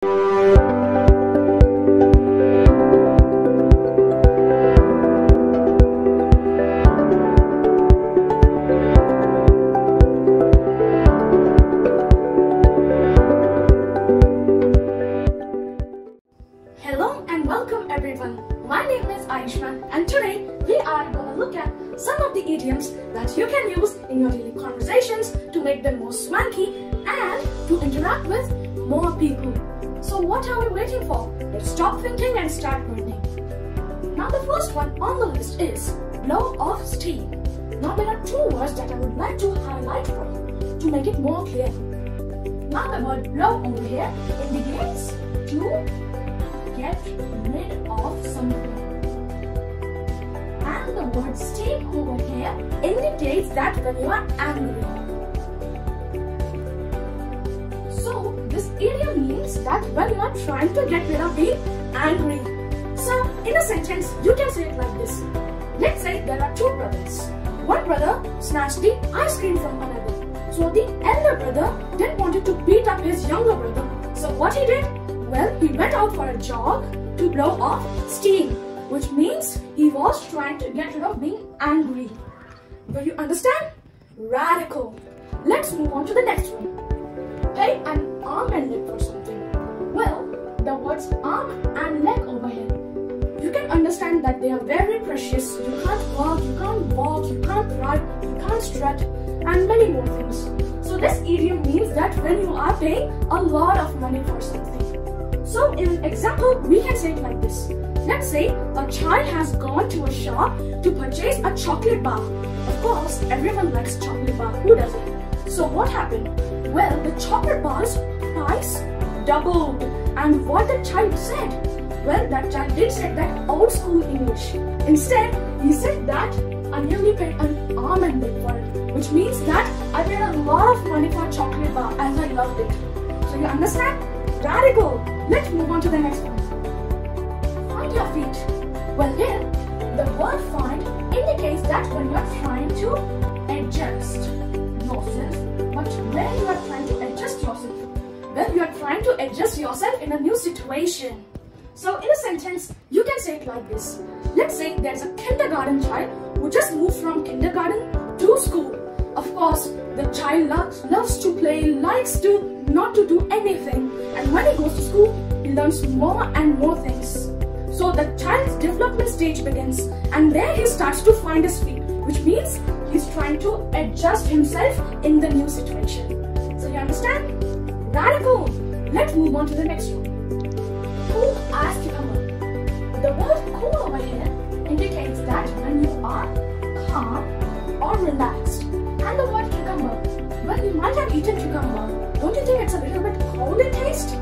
Hello and welcome everyone. My name is Ayushman and today we are going to look at some of the idioms that you can use in your daily conversations to make them more swanky and to interact with more people. So what are we waiting for? Let's stop thinking and start learning. Now the first one on the list is blow off steam. Now there are two words that I would like to highlight for you to make it more clear. Now the word blow over here indicates to get rid of something. And the word steam over here indicates that when you are angry. So this idiom means that when you are trying to get rid of being angry. So in a sentence you can say it like this. Let's say there are two brothers. One brother snatched the ice cream from another. So the elder brother then wanted to beat up his younger brother. So what he did? Well, he went out for a jog to blow off steam, which means he was trying to get rid of being angry. Do you understand? Radical. Let's move on to the next one. Pay an arm and leg for something. Well, the words arm and leg over here, you can understand that they are very precious. You can't walk, you can't ride, you can't strut, and many more things. So this idiom means that when you are paying a lot of money for something. So in an example, we can say it like this. Let's say a child has gone to a shop to purchase a chocolate bar. Of course, everyone likes chocolate bar. Who doesn't? So what happened? Well, the chocolate bar's price doubled. And what the child said? Well, that child did say that old school English. Instead, he said that I nearly paid an arm and leg for it. Which means that I paid a lot of money for a chocolate bar as I loved it. So you understand? Radical. Let's move on to the next one. Find your feet. Well here, the word find indicates that when you are trying to adjust yourself. But when you are trying to adjust yourself? Well, you are trying to adjust yourself in a new situation. So in a sentence, you can say it like this. Let's say there's a kindergarten child who just moved from kindergarten to school. Of course, the child loves to play, likes to not to do anything, and when he goes to school, he learns more and more things. So the child's development stage begins, and there he starts to find his feet, which means he's trying to adjust himself in the new situation. So you understand? Radical! Let's move on to the next one. Cool as cucumber. The word cool over here indicates that when you are calm or relaxed. And the word cucumber, well, you might have eaten cucumber. Don't you think it's a little bit cold in taste?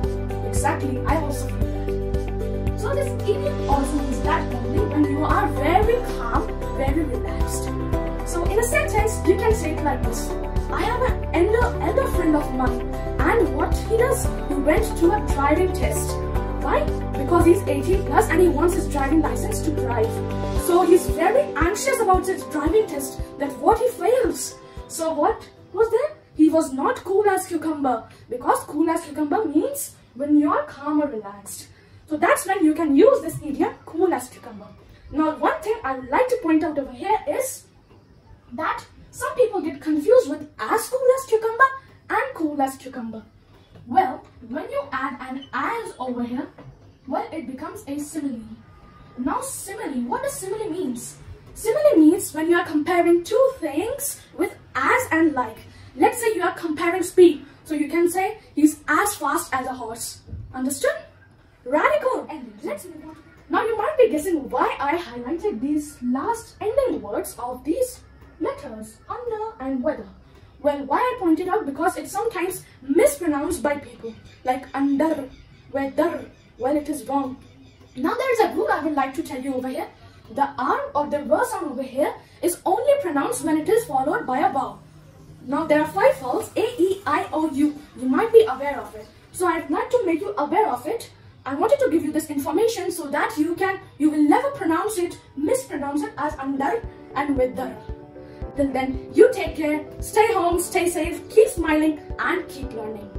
Exactly, I also feel that. So this idiom also means that only when you are very calm, very relaxed. So in a sentence, you can say it like this. I have an elder friend of mine, and what he does, he went to a driving test. Why? Because he's 18 plus and he wants his driving license to drive. So he's very anxious about his driving test, that what he fails. So what was there? He was not cool as cucumber, because cool as cucumber means when you are calm or relaxed. So that's when you can use this idiom, cool as cucumber. Now one thing I would like to point out over here is that some people get confused with as cool as cucumber and cool as cucumber. Well, when you add an as over here, well, it becomes a simile. Now simile, what does simile means? Simile means when you are comparing two things with as and like. Let's say you are comparing speed. So you can say he's as fast as a horse. Understood? Radical. And let's move on. Now you might be guessing why I highlighted these last ending words of these letters, under and whether. Well, why I pointed out? Because it's sometimes mispronounced by people. Like under, whether. Well, it is wrong. Now there is a rule I would like to tell you over here. The R or the R sound over here is only pronounced when it is followed by a vowel. Now there are 5 vowels, A, E, I, O, U. You might be aware of it. So I'd like to make you aware of it. I wanted to give you this information so that you will never mispronounce it as under and whether. Till then, you take care, stay home, stay safe, keep smiling and keep learning.